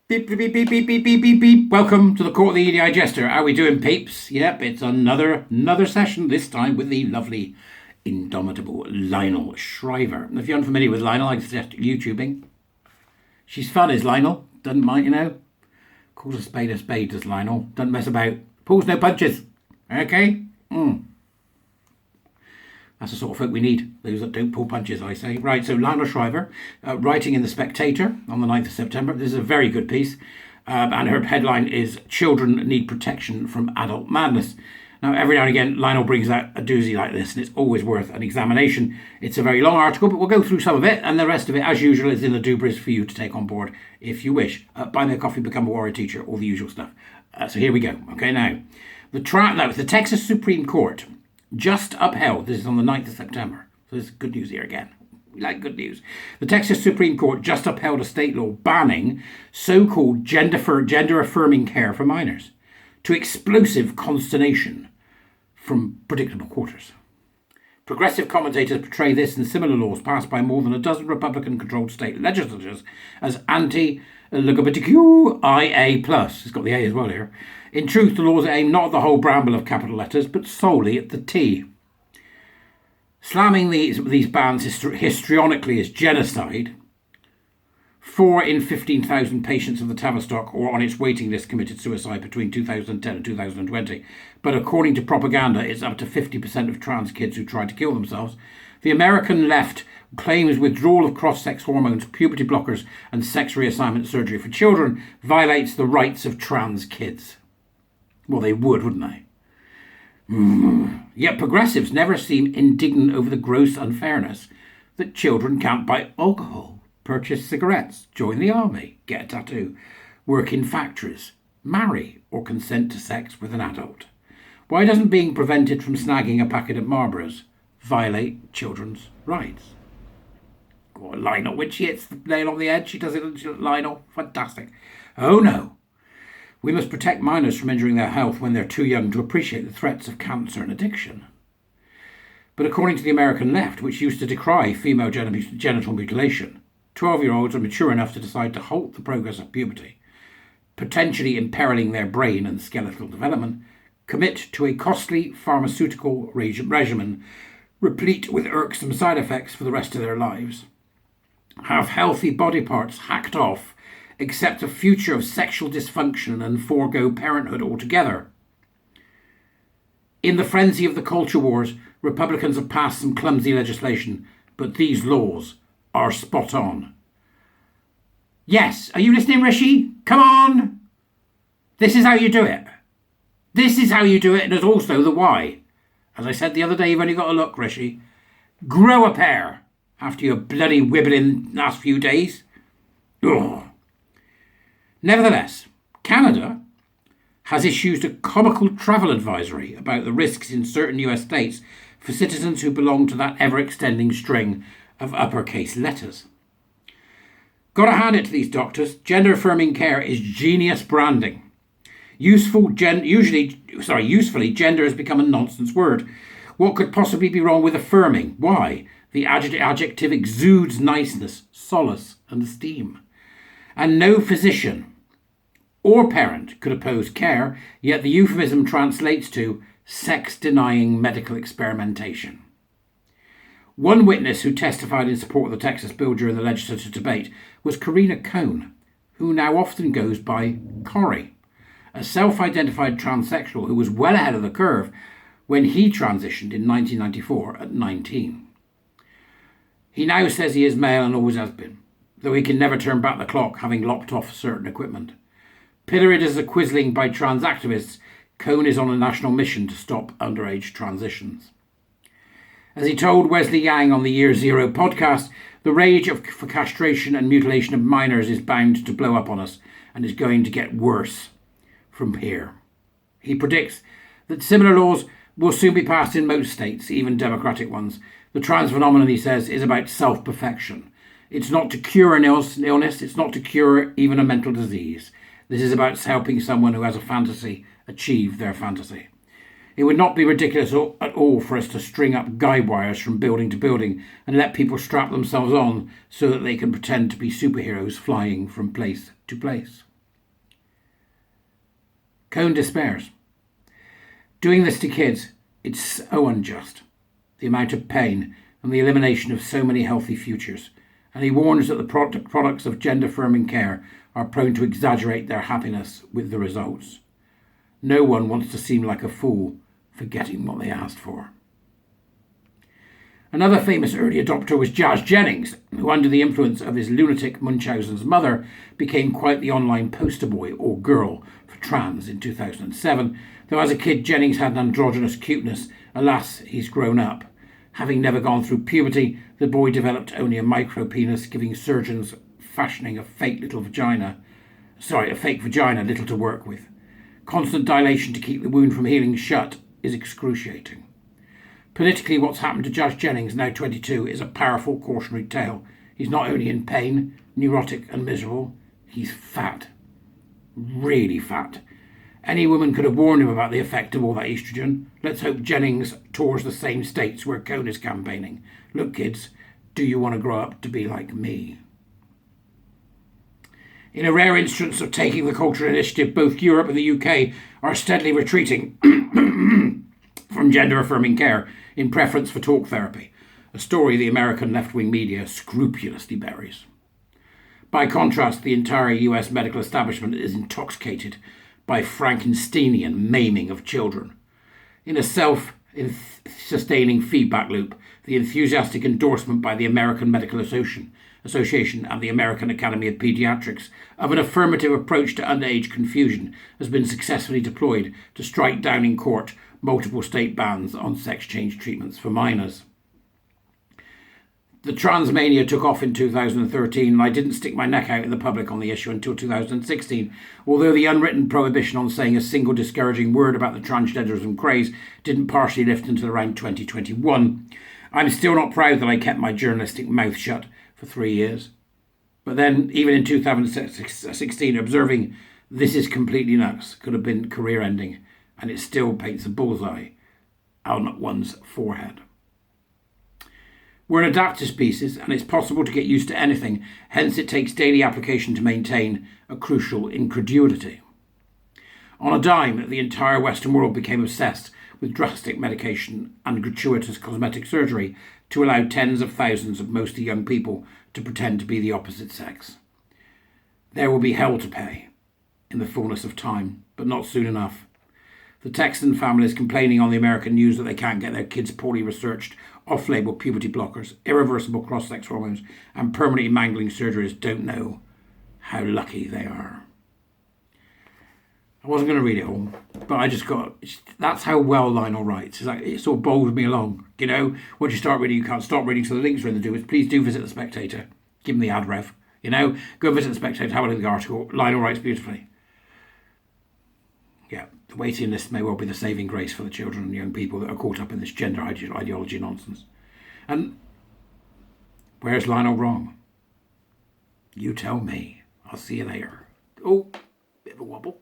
Beep, beep, beep, beep, beep, beep, beep, beep, beep. Welcome to the Court of the EDI Jester. How we doing, peeps? Yep, it's another session, this time with the lovely, indomitable Lionel Shriver. And if you're unfamiliar with Lionel, I suggest YouTubing. She's fun, is Lionel. Doesn't mind, Calls a spade, does Lionel. Doesn't mess about. Pulls no punches. Okay? That's the sort of folk we need, those that don't pull punches, I say. Right, so Lionel Shriver, writing in The Spectator on the 9th of September. This is a very good piece, and her headline is Children Need Protection from Adult Madness. Now, every now and again, Lionel brings out a doozy like this, and it's always worth an examination. It's a very long article, but we'll go through some of it, and the rest of it, as usual, is in the Dubris for you to take on board if you wish. Buy me a coffee, become a warrior teacher, all the usual stuff. So here we go. Okay, now, the Texas Supreme Court just upheld, this is on the 9th of September, so this is good news here again. We like good news. The Texas Supreme Court just upheld a state law banning so-called gender-affirming care for minors, to explosive consternation from predictable quarters. Progressive commentators portray this and similar laws passed by more than a dozen Republican-controlled state legislatures as anti-LGBTQIA+. It's got the A as well here. In truth, the laws aim not at the whole bramble of capital letters, but solely at the T. Slamming these bans histrionically as genocide, 4 in 15,000 patients of the Tavistock or on its waiting list committed suicide between 2010 and 2020. But according to propaganda, it's up to 50% of trans kids who try to kill themselves. The American left claims withdrawal of cross-sex hormones, puberty blockers, and sex reassignment surgery for children violates the rights of trans kids. Well, they would, wouldn't they? Yet progressives never seem indignant over the gross unfairness that children can't buy alcohol, purchase cigarettes, join the army, get a tattoo, work in factories, marry, or consent to sex with an adult. Why doesn't being prevented from snagging a packet of Marlboros violate children's rights? Go on, Lionel, when she hits the nail on the head, she does it, Lionel. Fantastic. Oh no. We must protect minors from injuring their health when they're too young to appreciate the threats of cancer and addiction. But according to the American left, which used to decry female genital mutilation, 12-year-olds are mature enough to decide to halt the progress of puberty, potentially imperiling their brain and skeletal development, commit to a costly pharmaceutical regimen replete with irksome side effects for the rest of their lives, have healthy body parts hacked off, accept a future of sexual dysfunction and forego parenthood altogether. In the frenzy of the culture wars, Republicans have passed some clumsy legislation, but these laws are spot on. Yes, are you listening, Rishi? Come on! This is how you do it. This is how you do it, and there's also the why. As I said the other day, you've only got to look, Rishi. Grow a pair after your bloody wibbling last few days. Ugh. Nevertheless, Canada has issued a comical travel advisory about the risks in certain US states for citizens who belong to that ever-extending string of uppercase letters. Gotta hand it to these doctors. Gender-affirming care is genius branding. Usefully, gender has become a nonsense word. What could possibly be wrong with affirming? Why? The adjective exudes niceness, solace, and esteem. And no physician or parent could oppose care, yet the euphemism translates to sex-denying medical experimentation. One witness who testified in support of the Texas bill during the legislative debate was Karina Cohn, who now often goes by Corrie, a self-identified transsexual who was well ahead of the curve when he transitioned in 1994 at 19. He now says he is male and always has been, though he can never turn back the clock, having lopped off certain equipment. Pilloried as a quisling by trans activists, Cohn is on a national mission to stop underage transitions. As he told Wesley Yang on the Year Zero podcast, the rage for castration and mutilation of minors is bound to blow up on us and is going to get worse from here. He predicts that similar laws will soon be passed in most states, even democratic ones. The trans phenomenon, he says, is about self-perfection. It's not to cure an illness, it's not to cure even a mental disease. This is about helping someone who has a fantasy achieve their fantasy. It would not be ridiculous at all for us to string up guide wires from building to building and let people strap themselves on so that they can pretend to be superheroes flying from place to place. Cohn despairs. Doing this to kids, it's so unjust. The amount of pain and the elimination of so many healthy futures. And he warns that the products of gender-affirming care are prone to exaggerate their happiness with the results. No one wants to seem like a fool for getting what they asked for. Another famous early adopter was Jas Jennings, who under the influence of his lunatic Munchausen's mother became quite the online poster boy or girl for trans in 2007, though as a kid Jennings had an androgynous cuteness. Alas, he's grown up. Having never gone through puberty, the boy developed only a micro-penis, giving surgeons fashioning a fake vagina little to work with. Constant dilation to keep the wound from healing shut is excruciating. Politically, what's happened to Jas Jennings, now 22, is a powerful cautionary tale. He's not only in pain, neurotic and miserable, he's fat. Really fat. Any woman could have warned him about the effect of all that estrogen. Let's hope Jennings tours the same states where Cohn is campaigning. Look, kids, do you want to grow up to be like me? In a rare instance of taking the cultural initiative, both Europe and the UK are steadily retreating from gender-affirming care in preference for talk therapy, a story the American left-wing media scrupulously buries. By contrast, the entire US medical establishment is intoxicated by Frankensteinian maiming of children. In a self-sustaining feedback loop, the enthusiastic endorsement by the American Medical Association and the American Academy of Pediatrics of an affirmative approach to underage confusion has been successfully deployed to strike down in court multiple state bans on sex change treatments for minors. The trans mania took off in 2013, and I didn't stick my neck out in the public on the issue until 2016, although the unwritten prohibition on saying a single discouraging word about the transgenderism craze didn't partially lift until around 2021. I'm still not proud that I kept my journalistic mouth shut for 3 years. But then, even in 2016, observing "this is completely nuts" could have been career-ending, and it still paints a bullseye on one's forehead. We're an adaptive species, and it's possible to get used to anything, hence it takes daily application to maintain a crucial incredulity. On a dime, the entire Western world became obsessed with drastic medication and gratuitous cosmetic surgery to allow tens of thousands of mostly young people to pretend to be the opposite sex. There will be hell to pay in the fullness of time, but not soon enough. The Texan families complaining on the American news that they can't get their kids' poorly researched off-label puberty blockers, irreversible cross-sex hormones, and permanently mangling surgeries don't know how lucky they are. I wasn't going to read it all, but that's how well Lionel writes. It sort of bowls me along. You know, once you start reading, you can't stop reading, so the links are in the doers. Please do visit The Spectator. Give them the ad rev. You know, go visit The Spectator, have a look at the article. Lionel writes beautifully. Yeah, the waiting list may well be the saving grace for the children and young people that are caught up in this gender ideology nonsense. And where's Lionel wrong? You tell me. I'll see you later. Oh, bit of a wobble.